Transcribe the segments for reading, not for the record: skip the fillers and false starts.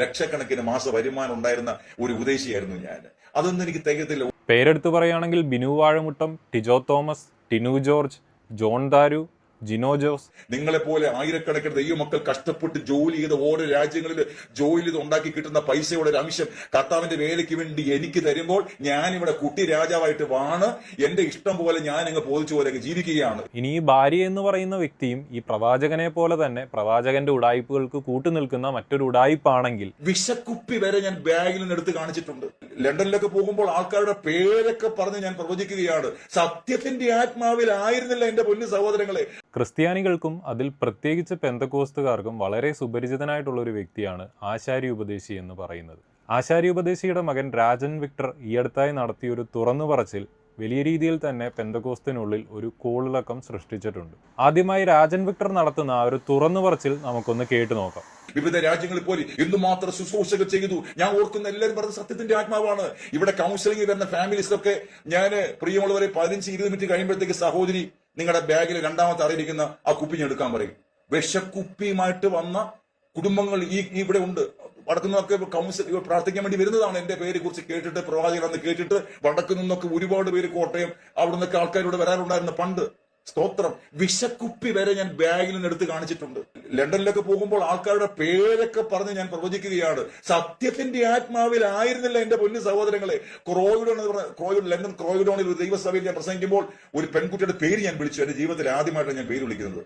ലക്ഷക്കണക്കിന് മാസ വരുമാനം ഉണ്ടായിരുന്ന ഒരു ഉപദേശിയായിരുന്നു ഞാൻ. അതൊന്നും എനിക്ക് തികയത്തില്ല. പേരെടുത്ത് പറയുകയാണെങ്കിൽ Binu Vazhamuttam, Tijo Thomas, Tinu George, John Daru, Jino Jose. നിങ്ങളെപ്പോലെ ആയിരക്കണക്കിന് ദൈവമക്കൾ കഷ്ടപ്പെട്ട് ജോലി ചെയ്ത് ഓരോ രാജ്യങ്ങളിൽ ജോലി ചെയ്ത് ഉണ്ടാക്കി കിട്ടുന്ന പൈസയുടെ ഒരു അംശം കർത്താവിന്റെ വേലയ്ക്ക് വേണ്ടി എനിക്ക് തരുമ്പോൾ ഞാൻ ഇവിടെ കുട്ടി രാജാവായിട്ട് വാണ് എന്റെ ഇഷ്ടം പോലെ ഞാൻ അങ്ങ് ബോധിച്ചു പോലെ ജീവിക്കുകയാണ്. ഇനി ഈ ഭാര്യ എന്ന് പറയുന്ന വ്യക്തിയും ഈ പ്രവാചകനെ പോലെ തന്നെ പ്രവാചകന്റെ ഉടായ്പകൾക്ക് കൂട്ടുനിൽക്കുന്ന മറ്റൊരു ഉടായ്പാണെങ്കിൽ വിഷക്കുപ്പി വരെ ഞാൻ ബാഗിൽ നിന്ന് എടുത്ത് കാണിച്ചിട്ടുണ്ട്. ലണ്ടനിലൊക്കെ പോകുമ്പോൾ ആൾക്കാരുടെ പേരൊക്കെ പറഞ്ഞ് ഞാൻ പ്രവചിക്കുകയാണ്. സത്യത്തിന്റെ ആത്മാവിലായിരുന്നില്ല എന്റെ പൊന്നു സഹോദരങ്ങളെ. ക്രിസ്ത്യാനികൾക്കും അതിൽ പ്രത്യേകിച്ച് പെന്തക്കോസ്തുകാർക്കും വളരെ സുപരിചിതനായിട്ടുള്ള ഒരു വ്യക്തിയാണ് ആശാരി ഉപദേശി എന്ന് പറയുന്നത്. ആശാരി ഉപദേശിയുടെ മകൻ രാജൻ വിക്ടർ ഈയടുത്തായി നടത്തിയ ഒരു തുറന്നു പറച്ചിൽ വലിയ രീതിയിൽ തന്നെ പെന്തക്കോസ്തിനുള്ളിൽ ഒരു കോളിളക്കം സൃഷ്ടിച്ചിട്ടുണ്ട്. ആദ്യമായി രാജൻ വിക്ടർ നടത്തുന്ന ആ ഒരു തുറന്നു പറച്ചിൽ നമുക്കൊന്ന് കേട്ടു നോക്കാം. വിവിധ രാജ്യങ്ങളിൽ പോയി എന്തുമാത്രം ശുശ്രൂഷകൾ ചെയ്തു. ഞാൻ ഓർക്കുന്ന എല്ലാവരും പറഞ്ഞ സത്യത്തിന്റെ ആത്മാവാണ്. ഇവിടെ കൗൺസിലിംഗ് വരുന്ന ഫാമിലീസിലൊക്കെ ഞാൻ പ്രിയമുള്ളവരെ 15-20 മിനിറ്റ് കഴിയുമ്പോഴത്തേക്ക് സഹോദരി നിങ്ങളുടെ ബാഗിൽ രണ്ടാമത്തെ അറിയിരിക്കുന്ന ആ കുപ്പി എടുക്കാൻ പറയും. വിഷക്കുപ്പിയുമായിട്ട് വന്ന കുടുംബങ്ങൾ ഇവിടെ ഉണ്ട്. വടക്കുന്നൊക്കെ കൗൺസിൽ പ്രാർത്ഥിക്കാൻ വേണ്ടി വരുന്നതാണ്. എന്റെ പേരെ കുറിച്ച് കേട്ടിട്ട് പ്രവാചകൻ അന്ന് കേട്ടിട്ട് വടക്കു നിന്നൊക്കെ ഒരുപാട് പേര് കോട്ടയം അവിടെ നിന്നൊക്കെ ആൾക്കാരോട് വരാറുണ്ടായിരുന്ന പണ്ട്. സ്തോത്രം. വിഷക്കുപ്പി വരെ ഞാൻ ബാഗിൽ നിന്ന് എടുത്ത് കാണിച്ചിട്ടുണ്ട്. ലണ്ടനിലൊക്കെ പോകുമ്പോൾ ആൾക്കാരുടെ പേരൊക്കെ പറഞ്ഞ് ഞാൻ പ്രവചിക്കുകയാണ്. സത്യത്തിന്റെ ആത്മാവിലായിരുന്നില്ല എന്റെ പൊന്നു സഹോദരങ്ങളെ. ലണ്ടൻ ക്രോയിഡോണിൽ ഒരു ദൈവസഭയിൽ ഞാൻ പ്രസംഗിക്കുമ്പോൾ ഒരു പെൺകുട്ടിയുടെ പേര് ഞാൻ വിളിച്ചു. എന്റെ ജീവിതത്തിൽ ആദ്യമായിട്ടാണ് ഞാൻ പേര് വിളിക്കുന്നത്.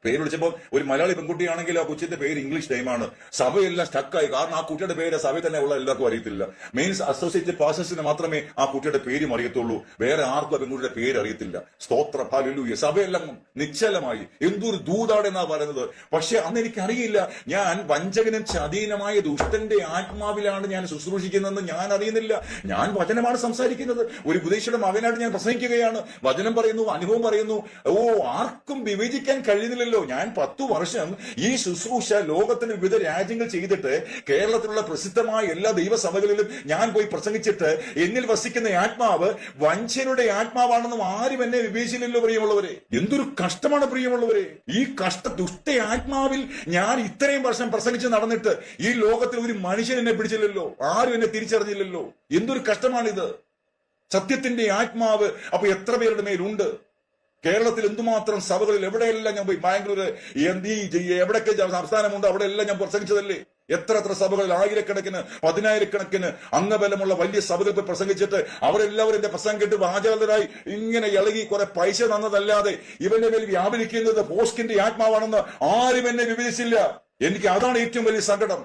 പേര് വിളിച്ചപ്പോൾ ഒരു മലയാളി പെൺകുട്ടിയാണെങ്കിൽ ആ കൊച്ചിന്റെ പേര് ഇംഗ്ലീഷ് ടൈമാണ്. സഭയെല്ലാം സ്റ്റക്കായി. കാരണം ആ കുട്ടിയുടെ പേര് സഭയിൽ തന്നെ ഉള്ള എല്ലാവർക്കും അറിയത്തില്ല. മെയിൻസ് അസോസിയേറ്റഡ് പാസ്റ്റേഴ്സിന് മാത്രമേ ആ കുട്ടിയുടെ പേരും അറിയത്തുള്ളൂ. വേറെ ആർക്കും ആ പെൺകുട്ടിയുടെ പേര് അറിയത്തില്ല. സ്തോത്രം. ഹല്ലേലൂയ. സഭയെല്ലാം നിശ്ചലമായി. എന്തൊരു ദൂതാടെന്നാ പറയുന്നത്. പക്ഷെ അന്ന് എനിക്കറിയില്ല ഞാൻ വഞ്ചകനും ചതീനമായ ദുഷ്ടന്റെ ആത്മാവിലാണ് ഞാൻ ശുശ്രൂഷിക്കുന്നതെന്ന് ഞാൻ അറിയുന്നില്ല. ഞാൻ വചനമാണ് സംസാരിക്കുന്നത്. ഒരു ഉപദേശിയുടെ മകനായിട്ട് ഞാൻ പ്രസംഗിക്കുകയാണ്. വചനം പറയുന്നു, അനുഭവം പറയുന്നു. ആർക്കും വിവേചിക്കാൻ കഴിയുന്നില്ല. ഞാൻ 10 വർഷം ഈ ശുശ്രൂഷ ലോകത്തിന്റെ വിവിധ രാജ്യങ്ങൾ ചെയ്തിട്ട് കേരളത്തിലുള്ള പ്രസിദ്ധമായ എല്ലാ ദൈവസഭകളിലും ഞാൻ പോയി പ്രസംഗിച്ചിട്ട് എന്നിൽ വസിക്കുന്ന ആത്മാവ് വഞ്ചനയുടെ ആത്മാവാണെന്നും ആരും എന്നെ വിവേചിച്ചില്ലല്ലോ പ്രിയമുള്ളവരെ. എന്തൊരു കഷ്ടമാണ് പ്രിയമുള്ളവരെ. ഈ ദുഷ്ട ആത്മാവിൽ ഞാൻ ഇത്രയും വർഷം പ്രസംഗിച്ച് നടന്നിട്ട് ഈ ലോകത്തിൽ ഒരു മനുഷ്യൻ എന്നെ പിടിച്ചില്ലല്ലോ. ആരും എന്നെ തിരിച്ചറിഞ്ഞില്ലല്ലോ. എന്തൊരു കഷ്ടമാണിത്. സത്യത്തിന്റെ ആത്മാവ് അപ്പൊ എത്ര പേരുടെ മേലുണ്ട്? കേരളത്തിൽ എന്തുമാത്രം സഭകളിൽ എവിടെയെല്ലാം ഞാൻ പോയി. ബാംഗ്ലൂര് എവിടെയൊക്കെ സംസ്ഥാനമുണ്ട് അവിടെയെല്ലാം ഞാൻ പ്രസംഗിച്ചതല്ലേ. എത്ര സഭകളിൽ ആയിരക്കണക്കിന് 10,000-കണക്കിന് അംഗബലമുള്ള വലിയ സഭകൾ പോയി പ്രസംഗിച്ചിട്ട് അവരെല്ലാവരും എന്റെ പ്രസംഗം കേട്ട് വാചാലരായി ഇങ്ങനെ ഇളകി കുറെ പൈസ തന്നതല്ലാതെ ഇവന്റെ മേൽ വ്യാപരിക്കുന്നത് പോസ്റ്റിന്റെ ആത്മാവാണെന്ന് ആരും എന്നെ വിവേചിച്ചില്ല. എനിക്ക് അതാണ് ഏറ്റവും വലിയ സങ്കടം.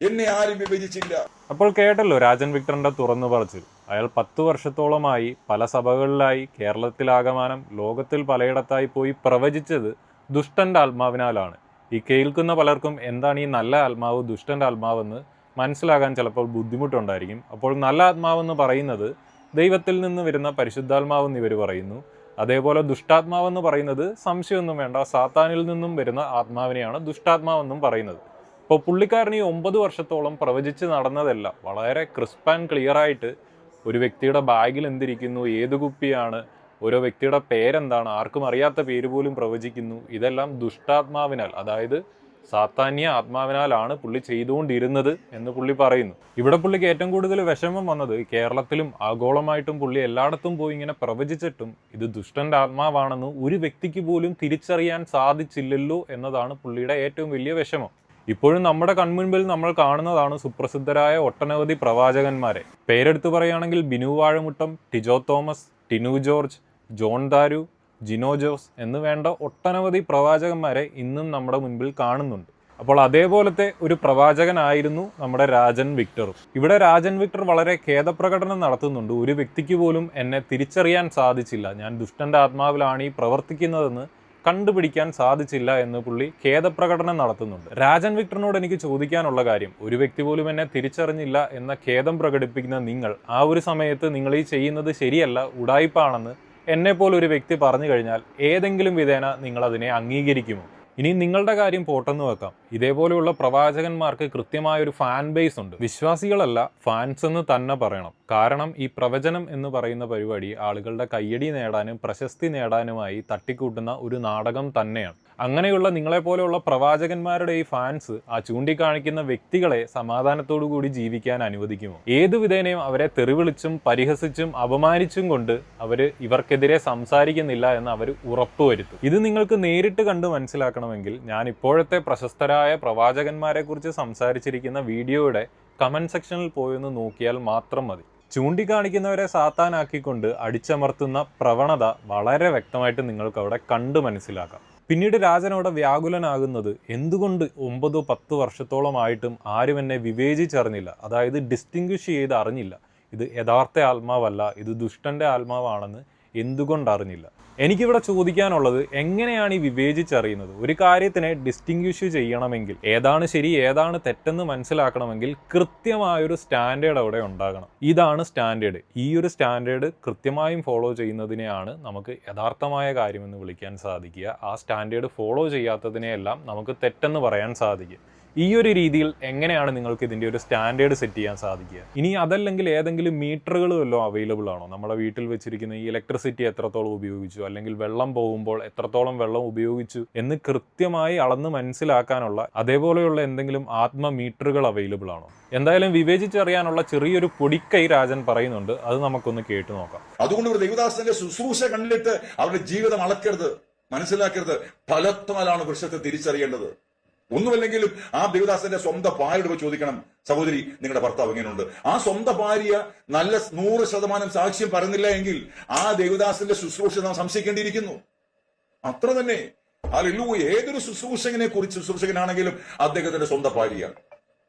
എന്നെ ആരും വിഭജിച്ചില്ല. അപ്പോൾ കേട്ടല്ലോ രാജൻ വിക്ടറിന്റെ തുറന്നു പറച്ചിൽ. അയാൾ 10 വർഷത്തോളമായി പല സഭകളിലായി കേരളത്തിലാകമാനം ലോകത്തിൽ പലയിടത്തായി പോയി പ്രവചിച്ചത് ദുഷ്ടന്റെ ആത്മാവിനാലാണ്. ഈ കേൾക്കുന്ന പലർക്കും എന്താണ് ഈ നല്ല ആത്മാവ് ദുഷ്ടന്റെ ആത്മാവെന്ന് മനസ്സിലാകാൻ ചിലപ്പോൾ ബുദ്ധിമുട്ടുണ്ടായിരിക്കും. അപ്പോൾ നല്ല ആത്മാവെന്ന് പറയുന്നത് ദൈവത്തിൽ നിന്ന് വരുന്ന പരിശുദ്ധാത്മാവെന്ന് ഇവർ പറയുന്നു. അതേപോലെ ദുഷ്ടാത്മാവെന്ന് പറയുന്നത് സംശയമൊന്നും വേണ്ട, സാത്താനിൽ നിന്നും വരുന്ന ആത്മാവിനെയാണ് ദുഷ്ടാത്മാവെന്നും പറയുന്നത്. അപ്പോൾ പുള്ളിക്കാരൻ ഈ 9 വർഷത്തോളം പ്രവചിച്ച് നടന്നതല്ല വളരെ ക്രിസ്പ് ആൻഡ് ക്ലിയർ ആയിട്ട് ഒരു വ്യക്തിയുടെ ബാഗിൽ എന്തിരിക്കുന്നു, ഏത് കുപ്പിയാണ്, ഓരോ വ്യക്തിയുടെ പേരെന്താണ്, ആർക്കും അറിയാത്ത പേര് പോലും പ്രവചിക്കുന്നു. ഇതെല്ലാം ദുഷ്ടാത്മാവിനാൽ, അതായത് സാത്താന്യ ആത്മാവിനാലാണ് പുള്ളി ചെയ്തുകൊണ്ടിരുന്നത് എന്ന് പുള്ളി പറയുന്നു. ഇവിടെ പുള്ളിക്ക് ഏറ്റവും കൂടുതൽ വിഷമം വന്നത് കേരളത്തിലും ആഗോളമായിട്ടും പുള്ളി എല്ലായിടത്തും പോയി ഇങ്ങനെ പ്രവചിച്ചിട്ടും ഇത് ദുഷ്ടന്റെ ആത്മാവാണെന്ന് ഒരു വ്യക്തിക്ക് പോലും തിരിച്ചറിയാൻ സാധിച്ചില്ലല്ലോ എന്നതാണ് പുള്ളിയുടെ ഏറ്റവും വലിയ വിഷമം. ഇപ്പോഴും നമ്മുടെ കൺമുൻപിൽ നമ്മൾ കാണുന്നതാണ് സുപ്രസിദ്ധരായ ഒട്ടനവധി പ്രവാചകന്മാരെ. പേരെടുത്ത് പറയുകയാണെങ്കിൽ Binu Vazhamuttam, Tijo Thomas, Tinu George, John Daru, Jino Jose എന്ന് വേണ്ട ഒട്ടനവധി പ്രവാചകന്മാരെ ഇന്നും നമ്മുടെ മുൻപിൽ കാണുന്നുണ്ട്. അപ്പോൾ അതേപോലത്തെ ഒരു പ്രവാചകനായിരുന്നു നമ്മുടെ രാജൻ വിക്ടറും. ഇവിടെ രാജൻ വിക്ടർ വളരെ ഖേദപ്രകടനം നടത്തുന്നുണ്ട്. ഒരു വ്യക്തിക്ക് പോലും എന്നെ തിരിച്ചറിയാൻ സാധിച്ചില്ല, ഞാൻ ദുഷ്ടന്റെ ആത്മാവിലാണ് ഈ പ്രവർത്തിക്കുന്നതെന്ന് കണ്ടുപിടിക്കാൻ സാധിച്ചില്ല എന്ന് പുള്ളി ഖേദപ്രകടനം നടത്തുന്നുണ്ട്. രാജൻ വിക്ടറിനോട് എനിക്ക് ചോദിക്കാനുള്ള കാര്യം, ഒരു വ്യക്തി പോലും എന്നെ തിരിച്ചറിഞ്ഞില്ല എന്ന ഖേദം പ്രകടിപ്പിക്കുന്ന നിങ്ങൾ ആ ഒരു സമയത്ത് നിങ്ങൾ ഈ ചെയ്യുന്നത് ശരിയല്ല, ഉടായിപ്പാണെന്ന് എന്നെപ്പോലെ ഒരു വ്യക്തി പറഞ്ഞു കഴിഞ്ഞാൽ ഏതെങ്കിലും വിധേന നിങ്ങൾ അതിനെ അംഗീകരിക്കുമോ? ഇനി നിങ്ങളുടെ കാര്യം പോട്ടെന്ന് വെക്കാം. ഇതേപോലെയുള്ള പ്രവാചകന്മാർക്ക് കൃത്യമായൊരു ഫാൻ ബേസ് ഉണ്ട്. വിശ്വാസികളല്ല, ഫാൻസ് എന്ന് തന്നെ പറയണം. കാരണം ഈ പ്രവചനം എന്ന് പറയുന്ന പരിപാടി ആളുകളുടെ കയ്യടി നേടാനും പ്രശസ്തി നേടാനുമായി തട്ടിക്കൂട്ടുന്ന ഒരു നാടകം തന്നെയാണ്. അങ്ങനെയുള്ള നിങ്ങളെപ്പോലെയുള്ള പ്രവാചകന്മാരുടെ ഈ ഫാൻസ് ആ ചൂണ്ടിക്കാണിക്കുന്ന വ്യക്തികളെ സമാധാനത്തോടു കൂടി ജീവിക്കാൻ അനുവദിക്കുമോ? ഏതു വിധേനയും അവരെ തെറിവിളിച്ചും പരിഹസിച്ചും അപമാനിച്ചും കൊണ്ട് അവർ ഇവർക്കെതിരെ സംസാരിക്കുന്നില്ല എന്ന് അവർ ഉറപ്പുവരുത്തും. ഇത് നിങ്ങൾക്ക് നേരിട്ട് കണ്ട് മനസ്സിലാക്കണമെങ്കിൽ ഞാൻ ഇപ്പോഴത്തെ പ്രശസ്തരായ പ്രവാചകന്മാരെ കുറിച്ച് സംസാരിച്ചിരിക്കുന്ന വീഡിയോയുടെ കമന്റ് സെക്ഷനിൽ പോയൊന്ന് നോക്കിയാൽ മാത്രം മതി. ചൂണ്ടിക്കാണിക്കുന്നവരെ സാത്താനാക്കിക്കൊണ്ട് അടിച്ചമർത്തുന്ന പ്രവണത വളരെ വ്യക്തമായിട്ട് നിങ്ങൾക്ക് അവിടെ കണ്ടു മനസ്സിലാക്കാം. പിന്നീട് രാജൻ അവിടെ വ്യാകുലനാകുന്നത് എന്തുകൊണ്ട് 9-10 വർഷത്തോളമായിട്ടും ആരും എന്നെ വിവേചിച്ചറിഞ്ഞില്ല, അതായത് ഡിസ്റ്റിങ്വിഷ് ചെയ്ത് അറിഞ്ഞില്ല, ഇത് യഥാർത്ഥ ആത്മാവല്ല, ഇത് ദുഷ്ടന്റെ ആത്മാവാണെന്ന് എന്തുകൊണ്ട് അറിഞ്ഞില്ല? എനിക്കിവിടെ ചോദിക്കാനുള്ളത്, എങ്ങനെയാണ് ഈ വിവേചിച്ചറിയുന്നത്? ഒരു കാര്യത്തിനെ ഡിസ്റ്റിങ്വിഷ് ചെയ്യണമെങ്കിൽ, ഏതാണ് ശരി ഏതാണ് തെറ്റെന്ന് മനസ്സിലാക്കണമെങ്കിൽ കൃത്യമായൊരു സ്റ്റാൻഡേർഡ് അവിടെ ഉണ്ടാകണം. ഇതാണ് സ്റ്റാൻഡേർഡ്. ഈ ഒരു സ്റ്റാൻഡേർഡ് കൃത്യമായും ഫോളോ ചെയ്യുന്നതിനെയാണ് നമുക്ക് യഥാർത്ഥമായ കാര്യമെന്ന് വിളിക്കാൻ സാധിക്കുക. ആ സ്റ്റാൻഡേർഡ് ഫോളോ ചെയ്യാത്തതിനെയെല്ലാം നമുക്ക് തെറ്റെന്ന് പറയാൻ സാധിക്കും. ഈ ഒരു രീതിയിൽ എങ്ങനെയാണ് നിങ്ങൾക്ക് ഇതിൻ്റെ ഒരു സ്റ്റാൻഡേർഡ് സെറ്റ് ചെയ്യാൻ സാധിക്കുക? ഇനി അതല്ലെങ്കിൽ ഏതെങ്കിലും മീറ്ററുകൾ വല്ലതും അവൈലബിൾ ആണോ? നമ്മുടെ വീട്ടിൽ വെച്ചിരിക്കുന്ന ഈ ഇലക്ട്രിസിറ്റി എത്രത്തോളം ഉപയോഗിച്ചു, അല്ലെങ്കിൽ വെള്ളം പോകുമ്പോൾ എത്രത്തോളം വെള്ളം ഉപയോഗിച്ചു എന്ന് കൃത്യമായി അളന്ന് മനസ്സിലാക്കാനുള്ള അതേപോലെയുള്ള എന്തെങ്കിലും ആത്മ മീറ്ററുകൾ അവൈലബിൾ ആണോ? എന്തായാലും വിവേചിച്ചറിയാനുള്ള ചെറിയൊരു പൊടിക്കൈ രാജൻ പറയുന്നുണ്ട്, അത് നമുക്കൊന്ന് കേട്ടു നോക്കാം. അതുകൊണ്ട് ഒരു ദൈവദാസന്റെ ശുശ്രൂഷ കണ്ടിട്ട് അവരുടെ ജീവിതം അളക്കരുത്, മനസ്സിലാക്കരുത്. ഫലത്താലാണ് വൃക്ഷത്തെ തിരിച്ചറിയേണ്ടത്. ഒന്നുമല്ലെങ്കിലും ആ ദേവദാസന്റെ സ്വന്തം ഭാര്യയോട് പോയി ചോദിക്കണം, സഹോദരി നിങ്ങളുടെ ഭർത്താവ് എങ്ങനെയുണ്ട്? ആ സ്വന്തം ഭാര്യ നല്ല 100% സാക്ഷ്യം പറയുന്നില്ല എങ്കിൽ ആ ദേവദാസന്റെ ശുശ്രൂഷ നാം സംശയിക്കേണ്ടിയിരിക്കുന്നു. അത്ര തന്നെ. ഹല്ലേലൂയ. ഏതൊരു ശുശ്രൂഷകനാണെങ്കിലും അദ്ദേഹത്തിന്റെ സ്വന്തം ഭാര്യ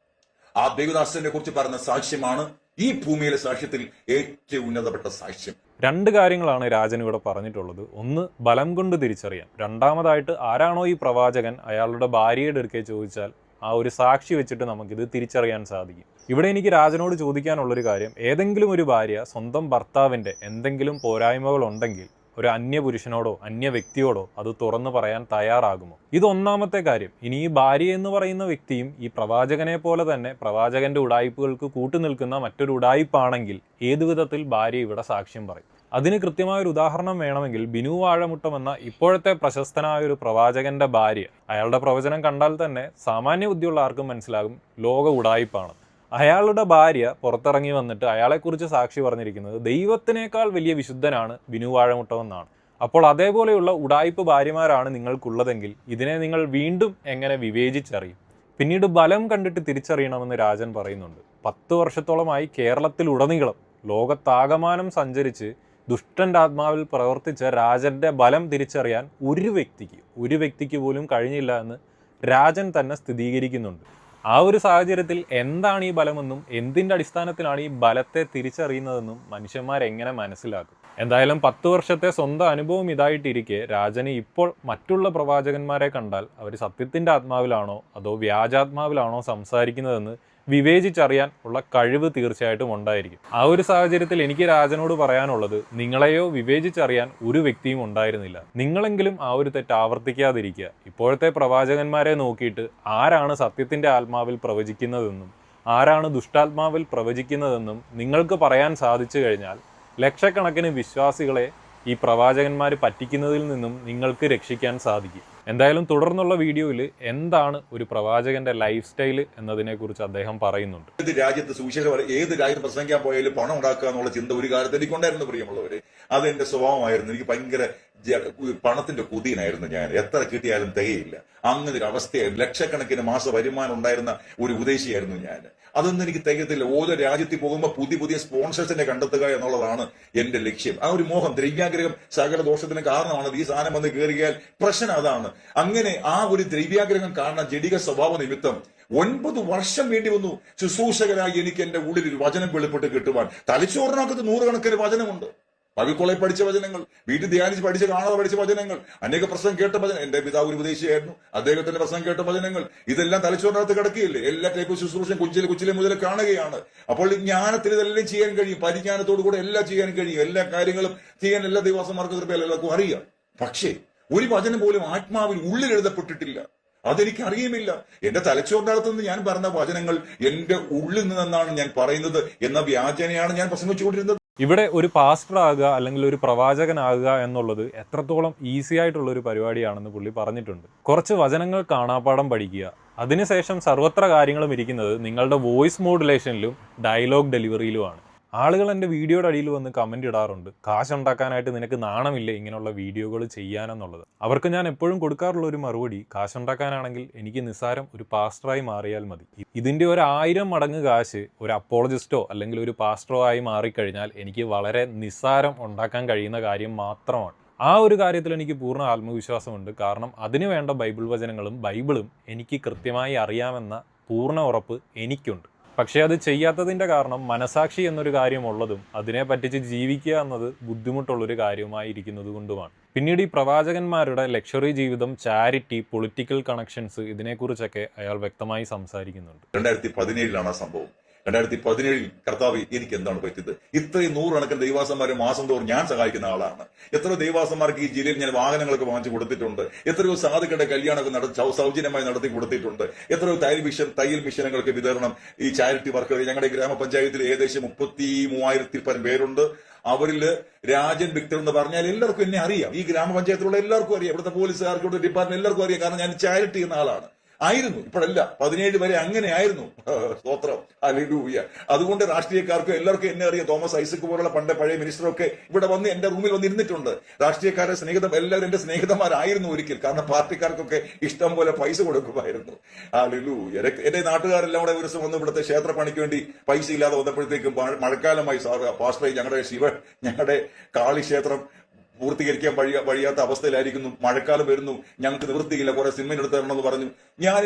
ആ ദേവദാസനെ കുറിച്ച് പറഞ്ഞ സാക്ഷ്യമാണ് ഈ ഭൂമിയിലെ സാക്ഷ്യത്തിൽ ഏറ്റവും ഉന്നതപ്പെട്ട സാക്ഷ്യം. 2 കാര്യങ്ങളാണ് രാജൻ ഇവിടെ പറഞ്ഞിട്ടുള്ളത്. ഒന്ന്, ബലം കൊണ്ട് തിരിച്ചറിയാം. രണ്ടാമതായിട്ട്, ആരാണോ ഈ പ്രവാചകൻ അയാളുടെ ഭാര്യയുടെ അടുക്കെ ചോദിച്ചാൽ ആ ഒരു സാക്ഷി വെച്ചിട്ട് നമുക്കിത് തിരിച്ചറിയാൻ സാധിക്കും. ഇവിടെ എനിക്ക് രാജനോട് ചോദിക്കാനുള്ളൊരു കാര്യം, ഏതെങ്കിലും ഒരു ഭാര്യ സ്വന്തം ഭർത്താവിൻ്റെ എന്തെങ്കിലും പോരായ്മകൾ ഉണ്ടെങ്കിൽ ഒരു അന്യപുരുഷനോടോ അന്യ വ്യക്തിയോടോ അത് തുറന്നു പറയാൻ തയ്യാറാകുമോ? ഇത് ഒന്നാമത്തെ കാര്യം. ഇനി ഈ ഭാര്യ എന്ന് പറയുന്ന വ്യക്തിയും ഈ പ്രവാചകനെ പോലെ തന്നെ പ്രവാചകന്റെ ഉടായ്പകൾക്ക് കൂട്ടുനിൽക്കുന്ന മറ്റൊരു ഉടായ്പാണെങ്കിൽ ഏതു വിധത്തിൽ ഭാര്യ ഇവിടെ സാക്ഷ്യം പറയും? അതിന് കൃത്യമായൊരു ഉദാഹരണം വേണമെങ്കിൽ ബിനു വാഴമുട്ടം എന്ന ഇപ്പോഴത്തെ പ്രശസ്തനായ ഒരു പ്രവാചകന്റെ ഭാര്യ, അയാളുടെ പ്രവചനം കണ്ടാൽ തന്നെ സാമാന്യ ബുദ്ധിയുള്ള ആർക്കും മനസ്സിലാകും ലോക ഉടായ്പാണ്. അയാളുടെ ഭാര്യ പുറത്തിറങ്ങി വന്നിട്ട് അയാളെക്കുറിച്ച് സാക്ഷി പറഞ്ഞിരിക്കുന്നത് ദൈവത്തിനേക്കാൾ വലിയ വിശുദ്ധനാണ് ബിനു വാഴമുട്ടമെന്നാണ്. അപ്പോൾ അതേപോലെയുള്ള ഉടായ്പ് ഭാര്യമാരാണ് നിങ്ങൾക്കുള്ളതെങ്കിൽ ഇതിനെ നിങ്ങൾ വീണ്ടും എങ്ങനെ വിവേചിച്ചറിയും? പിന്നീട് ബലം കണ്ടിട്ട് തിരിച്ചറിയണമെന്ന് രാജൻ പറയുന്നുണ്ട്. 10 വർഷത്തോളമായി കേരളത്തിലുടനീളം ലോകത്താകമാനം സഞ്ചരിച്ച് ദുഷ്ടന്റെ ആത്മാവിൽ പ്രവർത്തിച്ച രാജന്റെ ബലം തിരിച്ചറിയാൻ ഒരു വ്യക്തിക്ക് പോലും കഴിഞ്ഞില്ല എന്ന് രാജൻ തന്നെ സ്ഥിരീകരിക്കുന്നുണ്ട്. ആ ഒരു സാഹചര്യത്തിൽ എന്താണ് ഈ ബലമെന്നും എന്തിൻ്റെ അടിസ്ഥാനത്തിലാണ് ഈ ബലത്തെ തിരിച്ചറിയുന്നതെന്നും മനുഷ്യന്മാരെങ്ങനെ മനസ്സിലാക്കും? എന്തായാലും 10 വർഷത്തെ സ്വന്തം അനുഭവം ഇതായിട്ടിരിക്കെ രാജന് ഇപ്പോൾ മറ്റുള്ള പ്രവാചകന്മാരെ കണ്ടാൽ അവർ സത്യത്തിൻ്റെ ആത്മാവിലാണോ അതോ വ്യാജാത്മാവിലാണോ സംസാരിക്കുന്നതെന്ന് വിവേചിച്ചറിയാൻ ഉള്ള കഴിവ് തീർച്ചയായിട്ടും ഉണ്ടായിരിക്കും. ആ ഒരു സാഹചര്യത്തിൽ എനിക്ക് രാജനോട് പറയാനുള്ളത്, നിങ്ങളെയോ വിവേചിച്ചറിയാൻ ഒരു വ്യക്തിയും ഉണ്ടായിരുന്നില്ല. നിങ്ങളെങ്കിലും ആ ഒരു തെറ്റ് ആവർത്തിക്കാതിരിക്കുക. ഇപ്പോഴത്തെ പ്രവാചകന്മാരെ നോക്കിയിട്ട് ആരാണ് സത്യത്തിന്റെ ആത്മാവിൽ പ്രവചിക്കുന്നതെന്നും ആരാണ് ദുഷ്ടാത്മാവിൽ പ്രവചിക്കുന്നതെന്നും നിങ്ങൾക്ക് പറയാൻ സാധിച്ചു കഴിഞ്ഞാൽ ലക്ഷക്കണക്കിന് വിശ്വാസികളെ ഈ പ്രവാചകന്മാർ പറ്റിക്കുന്നതിൽ നിന്നും നിങ്ങൾക്ക് രക്ഷിക്കാൻ സാധിക്കും. എന്തായാലും തുടർന്നുള്ള വീഡിയോയിൽ എന്താണ് ഒരു പ്രവാചകന്റെ ലൈഫ് സ്റ്റൈൽ എന്നതിനെക്കുറിച്ച് അദ്ദേഹം പറയുന്നുണ്ട്. ഏത് രാജ്യത്ത് ഏത് രാജ്യത്ത് പ്രസംഗിക്കാൻ പോയാലും പണം ഉണ്ടാക്കുക എന്നുള്ള ചിന്ത ഒരു കാലത്ത് എനിക്കുണ്ടായിരുന്നു പ്രിയമുള്ളവര്. അത് എന്റെ സ്വഭാവമായിരുന്നു. എനിക്ക് ഭയങ്കര പണത്തിന്റെ കുതിയനായിരുന്നു ഞാൻ. എത്ര കിട്ടിയാലും തികയില്ല. അങ്ങനെ ഒരു അവസ്ഥയായിരുന്നു. ലക്ഷക്കണക്കിന് മാസ വരുമാനം ഉണ്ടായിരുന്ന ഒരു ഉദ്ദേശിയായിരുന്നു ഞാൻ. അതൊന്നും എനിക്ക് തികയത്തില്ല. ഓരോ രാജ്യത്തിൽ പോകുമ്പോൾ പുതിയ സ്പോൺസേഴ്സിനെ കണ്ടെത്തുക എന്നുള്ളതാണ് എന്റെ ലക്ഷ്യം. ആ ഒരു മോഹം, ദ്രവ്യാഗ്രഹം സകല ദോഷത്തിന് കാരണമാണ്. ഈ സാധനം വന്ന് കയറിയാൽ പ്രശ്നം അതാണ്. അങ്ങനെ ആ ഒരു ദ്രവ്യാഗ്രഹം കാരണം ജഡിക സ്വഭാവ നിമിത്തം 9 വർഷം വേണ്ടി വന്നു ശുശ്രൂഷകരായി എനിക്ക് എന്റെ ഉള്ളിൽ ഒരു വചനം വെളിപ്പെട്ട് കിട്ടുവാൻ. തലച്ചോറിനകത്ത് 100 കണക്കിന് വചനമുണ്ട്. പവിക്കോളെ പഠിച്ച വചനങ്ങൾ, വീട്ടിൽ ധ്യാനിച്ച് പഠിച്ച് കാണാതെ പഠിച്ച വചനങ്ങൾ, അനേക പ്രസംഗം കേട്ട വചനം. എന്റെ പിതാവ് ഒരു ഉപദേശിയായിരുന്നു, അദ്ദേഹത്തിന്റെ പ്രസംഗം കേട്ട വചനങ്ങൾ, ഇതെല്ലാം തലച്ചോറിനകത്ത് കിടക്കുകയില്ലേ. എല്ലാ ടൈപ്പ് ശുശ്രൂഷ കൊച്ചിലെ മുതൽ കാണുകയാണ്. അപ്പോൾ ജ്ഞാനത്തിന് ഇതെല്ലാം ചെയ്യാൻ കഴിയും. പരിജ്ഞാനത്തോടു കൂടെ എല്ലാം ചെയ്യാൻ കഴിയും. എല്ലാ കാര്യങ്ങളും ചെയ്യാൻ എല്ലാ ദൈവദാസന്മാർക്ക് കൃപയാൽ എല്ലാവർക്കും അറിയാം. പക്ഷേ ഒരു വചനം പോലും ആത്മാവിൽ ഉള്ളിൽ എഴുതപ്പെട്ടിട്ടില്ല. അതെനിക്ക് അറിയുമില്ല. എന്റെ തലച്ചോറിനകത്ത് നിന്ന് ഞാൻ പറഞ്ഞ വചനങ്ങൾ എന്റെ ഉള്ളിൽ നിന്നാണ് ഞാൻ പറയുന്നത് എന്ന വ്യാജനയാണ് ഞാൻ പ്രസംഗിച്ചുകൊണ്ടിരുന്നത്. ഇവിടെ ഒരു പാസ്റ്റർ ആകുക അല്ലെങ്കിൽ ഒരു പ്രവാചകനാകുക എന്നുള്ളത് എത്രത്തോളം ഈസി ആയിട്ടുള്ള ഒരു പരിപാടിയാണെന്ന് പുള്ളി പറഞ്ഞിട്ടുണ്ട്. കുറച്ച് വചനങ്ങൾ കാണാപ്പാഠം പഠിക്കുക, അതിനുശേഷം സർവത്ര കാര്യങ്ങളും ഇരിക്കുന്നത് നിങ്ങളുടെ വോയിസ് മോഡുലേഷനിലും ഡയലോഗ് ഡെലിവറിയിലുമാണ്. ആളുകൾ എൻ്റെ വീഡിയോയുടെ അടിയിൽ വന്ന് കമൻ്റ് ഇടാറുണ്ട്, കാശുണ്ടാക്കാനായിട്ട് നിനക്ക് നാണമില്ലേ ഇങ്ങനെയുള്ള വീഡിയോകൾ ചെയ്യാനെന്നുള്ളത്. അവർക്ക് ഞാൻ എപ്പോഴും കൊടുക്കാറുള്ള ഒരു മറുപടി, കാശുണ്ടാക്കാനാണെങ്കിൽ എനിക്ക് നിസ്സാരം ഒരു പാസ്റ്ററായി മാറിയാൽ മതി. ഇതിൻ്റെ 1000 മടങ്ങ് കാശ് ഒരു അപ്പോളജിസ്റ്റോ അല്ലെങ്കിൽ ഒരു പാസ്റ്ററോ ആയി മാറിക്കഴിഞ്ഞാൽ എനിക്ക് വളരെ നിസ്സാരം ഉണ്ടാക്കാൻ കഴിയുന്ന കാര്യം മാത്രമാണ്. ആ ഒരു കാര്യത്തിൽ എനിക്ക് പൂർണ്ണ ആത്മവിശ്വാസമുണ്ട്. കാരണം അതിനു വേണ്ട ബൈബിൾ വചനങ്ങളും ബൈബിളും എനിക്ക് കൃത്യമായി അറിയാമെന്ന പൂർണ്ണ ഉറപ്പ് എനിക്കുണ്ട്. പക്ഷേ അത് ചെയ്യാത്തതിൻ്റെ കാരണം മനസാക്ഷി എന്നൊരു കാര്യമുള്ളതും അതിനെ പറ്റിച്ച് ജീവിക്കുക എന്നത് ബുദ്ധിമുട്ടുള്ളൊരു കാര്യമായിരിക്കുന്നത് കൊണ്ടുമാണ്. പിന്നീട് ഈ പ്രവാചകന്മാരുടെ ലക്ഷറി ജീവിതം, ചാരിറ്റി, പൊളിറ്റിക്കൽ കണക്ഷൻസ്, ഇതിനെക്കുറിച്ചൊക്കെ അയാൾ വ്യക്തമായി സംസാരിക്കുന്നുണ്ട്. 2017 സംഭവം. 2017 കർത്താവ് എനിക്ക് എന്താണ് പറ്റിയത്? ഇത്രയും 100 കണക്കിന് ദൈവാസന്മാരെ മാസം തോറും ഞാൻ സഹായിക്കുന്ന ആളാണ്. എത്രയോ ദൈവാസന്മാർക്ക് ഈ ജില്ലയിൽ ഞാൻ വാഹനങ്ങളൊക്കെ വാങ്ങിച്ചു കൊടുത്തിട്ടുണ്ട്. എത്രയോ സാധുക്കളുടെ കല്യാണമൊക്കെ സൗജന്യമായി നടത്തി കൊടുത്തിട്ടുണ്ട്. എത്രയോ തയ്യൽ മിഷനുകൾക്ക് വിതരണം, ഈ ചാരിറ്റി വർക്കുകൾ. ഞങ്ങളുടെ ഗ്രാമപഞ്ചായത്തിൽ ഏകദേശം 33,000 പരം പേരുണ്ട്. അവരിൽ രാജൻ വിക്ടർ എന്ന് പറഞ്ഞാൽ എല്ലാവർക്കും എന്നെ അറിയാം. ഈ ഗ്രാമപഞ്ചായത്തിലുള്ള എല്ലാവർക്കും അറിയാം. ഇവിടുത്തെ പോലീസുകാർക്ക്, ഡിപ്പാർട്ട്മെന്റ് എല്ലാവർക്കും അറിയാം. കാരണം ഞാൻ ചാരിറ്റി ചെയ്യുന്ന ആളാണ്. ആയിരുന്നു, ഇപ്പോഴല്ല. 17 വരെ അങ്ങനെ ആയിരുന്നു. സ്തോത്രം, ഹല്ലേലൂയ. അതുകൊണ്ട് രാഷ്ട്രീയക്കാർക്കും എല്ലാവർക്കും എന്നെ അറിയാം. തോമസ് ഐസക് പോലുള്ള പഴയ മിനിസ്റ്ററൊക്കെ ഇവിടെ വന്ന് എന്റെ റൂമിൽ വന്ന് ഇരുന്നിട്ടുണ്ട്. രാഷ്ട്രീയക്കാരെ എല്ലാവരും എന്റെ സ്നേഹിതന്മാരായിരുന്നു ഒരിക്കൽ. കാരണം പാർട്ടിക്കാർക്കൊക്കെ ഇഷ്ടം പോലെ പൈസ കൊടുക്കുമായിരുന്നു. ഹല്ലേലൂയ. എന്റെ നാട്ടുകാരെല്ലാം കൂടെ ഒരു ദിവസം വന്ന് ഇവിടുത്തെ ക്ഷേത്രപ്പണിക്ക് വേണ്ടി പൈസ ഇല്ലാതെ വന്നപ്പോഴത്തേക്കും മഴക്കാലമായി പാസ്റ്ററെ ഞങ്ങളുടെ കാളി ക്ഷേത്രം പൂർത്തീകരിക്കാൻ വഴിയാത്ത അവസ്ഥയിലായിരിക്കുന്നു, മഴക്കാലം വരുന്നു, ഞങ്ങൾക്ക് നിവൃത്തിയില്ല, കുറെ സിമെന്റ് എടുത്ത് തരണമെന്ന് പറഞ്ഞു.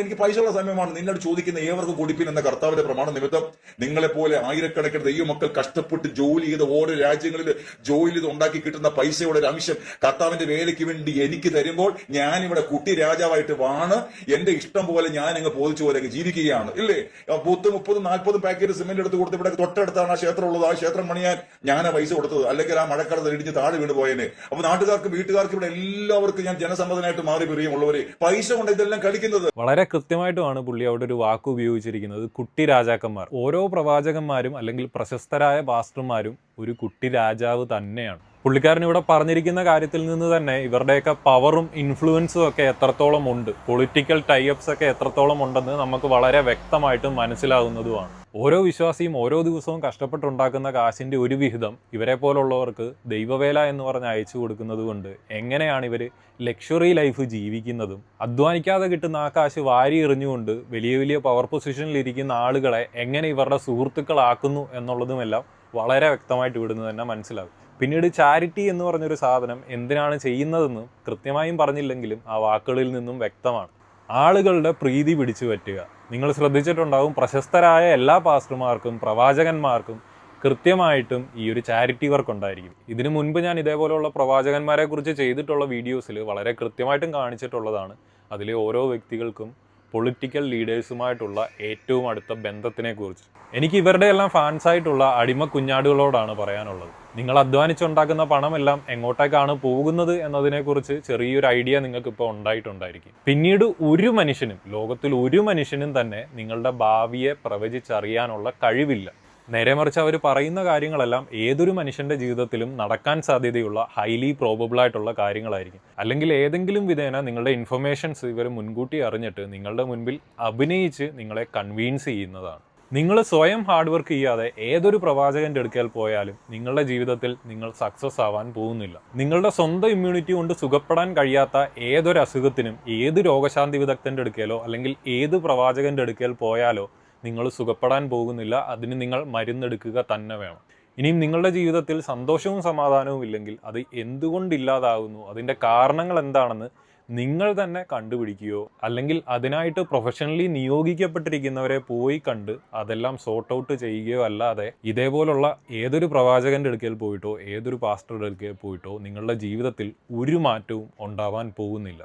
എനിക്ക് പൈസയുള്ള സമയമാണ്, നിന്നോട് ചോദിക്കുന്ന ഏവർക്കും കൊടുപ്പിൻ എന്ന കർത്താവിന്റെ പ്രമാണ നിമിത്തം നിങ്ങളെപ്പോലെ ആയിരക്കണക്കിന് ദൈവമക്കൾ കഷ്ടപ്പെട്ട് ജോലി ചെയ്ത് ഓരോ രാജ്യങ്ങളിൽ ജോലി ചെയ്ത് ഉണ്ടാക്കി കിട്ടുന്ന പൈസയുടെ ഒരു അംശം കർത്താവിന്റെ വേലയ്ക്ക് വേണ്ടി എനിക്ക് തരുമ്പോൾ ഞാനിവിടെ കുട്ടി രാജാവായിട്ട് വാണ് എന്റെ ഇഷ്ടം പോലെ ഞാൻ അങ്ങ് ബോധിച്ചു പോലെ ജീവിക്കുകയാണ്. ഇല്ലേ? 30-40 പാക്കറ്റ് സിമെന്റ് എടുത്ത് കൊടുത്ത് ഇവിടെ തൊട്ടടുത്താണ് ആ ക്ഷേത്രം ഉള്ളത്. ആ ക്ഷേത്രം പണിയാൻ ഞാൻ ആ പൈസ കൊടുത്തത്. അല്ലെങ്കിൽ ആ മഴക്കാലത്ത് ഇടിഞ്ഞ് താഴെ വീണ് പോയേനെ. അപ്പൊ നാട്ടുകാർക്കും വീട്ടുകാർക്കും ഇവിടെ എല്ലാവർക്കും ഞാൻ ജനസമ്മതനായിട്ട് മാറി പ്രിയമുള്ളവരെ, പൈസ കൊണ്ട് ഇതെല്ലാം കളിക്കുന്നത്. വളരെ കൃത്യമായിട്ടുമാണ് പുള്ളി അവിടെ ഒരു വാക്ക് ഉപയോഗിച്ചിരിക്കുന്നത്, കുട്ടി രാജാക്കന്മാർ. ഓരോ പ്രവാചകന്മാരും അല്ലെങ്കിൽ പ്രശസ്തരായ പാസ്റ്റർമാരും ഒരു കുട്ടി രാജാവ് തന്നെയാണ്. പുള്ളിക്കാരൻ ഇവിടെ പറഞ്ഞിരിക്കുന്ന കാര്യത്തിൽ നിന്ന് തന്നെ ഇവരുടെയൊക്കെ പവറും ഇൻഫ്ലുവൻസും ഒക്കെ എത്രത്തോളം ഉണ്ട്, പൊളിറ്റിക്കൽ ടൈഅപ്സ് ഒക്കെ എത്രത്തോളം ഉണ്ടെന്ന് നമുക്ക് വളരെ വ്യക്തമായിട്ട് മനസ്സിലാകുന്നതുമാണ്. ഓരോ വിശ്വാസിയും ഓരോ ദിവസവും കഷ്ടപ്പെട്ടുണ്ടാക്കുന്ന കാശിന്റെ ഒരു വിഹിതം ഇവരെ പോലുള്ളവർക്ക് ദൈവവേല എന്ന് പറഞ്ഞ് അയച്ചു കൊടുക്കുന്നത് കൊണ്ട് എങ്ങനെയാണ് ഇവർ ലക്ഷറി ലൈഫ് ജീവിക്കുന്നതും, അധ്വാനിക്കാതെ കിട്ടുന്ന ആ കാശ് വാരി എറിഞ്ഞുകൊണ്ട് വലിയ വലിയ പവർ പൊസിഷനിൽ ഇരിക്കുന്ന ആളുകളെ എങ്ങനെ ഇവരുടെ സുഹൃത്തുക്കളാക്കുന്നു എന്നുള്ളതുമെല്ലാം വളരെ വ്യക്തമായിട്ട് ഇവിടുന്ന് തന്നെ മനസ്സിലാകും. പിന്നീട് ചാരിറ്റി എന്ന് പറഞ്ഞൊരു സാധനം എന്തിനാണ് ചെയ്യുന്നതെന്ന് കൃത്യമായും പറഞ്ഞില്ലെങ്കിലും ആ വാക്കുകളിൽ നിന്നും വ്യക്തമാണ്. ആളുകളുടെ പ്രീതി പിടിച്ചു പറ്റുക. നിങ്ങൾ ശ്രദ്ധിച്ചിട്ടുണ്ടാവും, പ്രശസ്തരായ എല്ലാ പാസ്റ്റർമാർക്കും പ്രവാചകന്മാർക്കും കൃത്യമായിട്ടും ഈ ഒരു ചാരിറ്റി വർക്ക് ഉണ്ടായിരിക്കും. ഇതിനു മുൻപ് ഞാൻ ഇതേപോലെയുള്ള പ്രവാചകന്മാരെ കുറിച്ച് ചെയ്തിട്ടുള്ള വീഡിയോസിൽ വളരെ കൃത്യമായിട്ടും കാണിച്ചിട്ടുള്ളതാണ് അതിലെ ഓരോ വ്യക്തികൾക്കും പൊളിറ്റിക്കൽ ലീഡേഴ്സുമായിട്ടുള്ള ഏറ്റവും അടുത്ത ബന്ധത്തിനെ കുറിച്ച്. എനിക്ക് ഇവരുടെ എല്ലാം ഫാൻസായിട്ടുള്ള അടിമ കുഞ്ഞാടുകളോടാണ് പറയാനുള്ളത്. നിങ്ങൾ അധ്വാനിച്ചുണ്ടാക്കുന്ന പണമെല്ലാം എങ്ങോട്ടേക്കാണ് പോകുന്നത് എന്നതിനെക്കുറിച്ച് ചെറിയൊരു ഐഡിയ നിങ്ങൾക്ക് ഇപ്പോൾ ഉണ്ടായിട്ടുണ്ടായിരിക്കും. പിന്നീട് ഒരു മനുഷ്യനും, ലോകത്തിൽ ഒരു മനുഷ്യനും തന്നെ നിങ്ങളുടെ ഭാവിയെ പ്രവചിച്ചറിയാനുള്ള കഴിവില്ല. നേരെ മറിച്ച് അവർ പറയുന്ന കാര്യങ്ങളെല്ലാം ഏതൊരു മനുഷ്യന്റെ ജീവിതത്തിലും നടക്കാൻ സാധ്യതയുള്ള ഹൈലി പ്രോബബിൾ ആയിട്ടുള്ള കാര്യങ്ങളായിരിക്കും. അല്ലെങ്കിൽ ഏതെങ്കിലും വിധേന നിങ്ങളുടെ ഇൻഫർമേഷൻസ് ഇവർ മുൻകൂട്ടി അറിഞ്ഞിട്ട് നിങ്ങളുടെ മുൻപിൽ അഭിനയിച്ച് നിങ്ങളെ കൺവീൻസ് ചെയ്യുന്നതാണ്. നിങ്ങൾ സ്വയം ഹാർഡ് വർക്ക് ചെയ്യാതെ ഏതൊരു പ്രവാചകന്റെ അടുക്കൽ പോയാലും നിങ്ങളുടെ ജീവിതത്തിൽ നിങ്ങൾ സക്സസ് ആവാൻ പോകുന്നില്ല. നിങ്ങളുടെ സ്വന്തം ഇമ്മ്യൂണിറ്റി കൊണ്ട് സുഖപ്പെടാൻ കഴിയാത്ത ഏതൊരു അസുഖത്തിനും ഏത് രോഗശാന്തി വിദഗ്ധന്റെ അടുക്കലോ അല്ലെങ്കിൽ ഏത് പ്രവാചകന്റെ അടുക്കൽ പോയാലോ നിങ്ങൾ സുഖപ്പെടാൻ പോകുന്നില്ല. അതിന് നിങ്ങൾ മരുന്നെടുക്കുക തന്നെ വേണം. ഇനിയും നിങ്ങളുടെ ജീവിതത്തിൽ സന്തോഷവും സമാധാനവും ഇല്ലെങ്കിൽ അത് എന്തുകൊണ്ടില്ലാതാകുന്നു, അതിൻ്റെ കാരണങ്ങൾ എന്താണെന്ന് നിങ്ങൾ തന്നെ കണ്ടുപിടിക്കുകയോ അല്ലെങ്കിൽ അതിനായിട്ട് പ്രൊഫഷണലി നിയോഗിക്കപ്പെട്ടിരിക്കുന്നവരെ പോയി കണ്ട് അതെല്ലാം സോർട്ട് ഔട്ട് ചെയ്യുകയോ അല്ലാതെ ഇതേപോലുള്ള ഏതൊരു പ്രവാചകന്റെ അടുക്കൽ പോയിട്ടോ ഏതൊരു പാസ്റ്ററുടെ അടുക്കൽ പോയിട്ടോ നിങ്ങളുടെ ജീവിതത്തിൽ ഒരു മാറ്റവും ഉണ്ടാവാൻ പോകുന്നില്ല.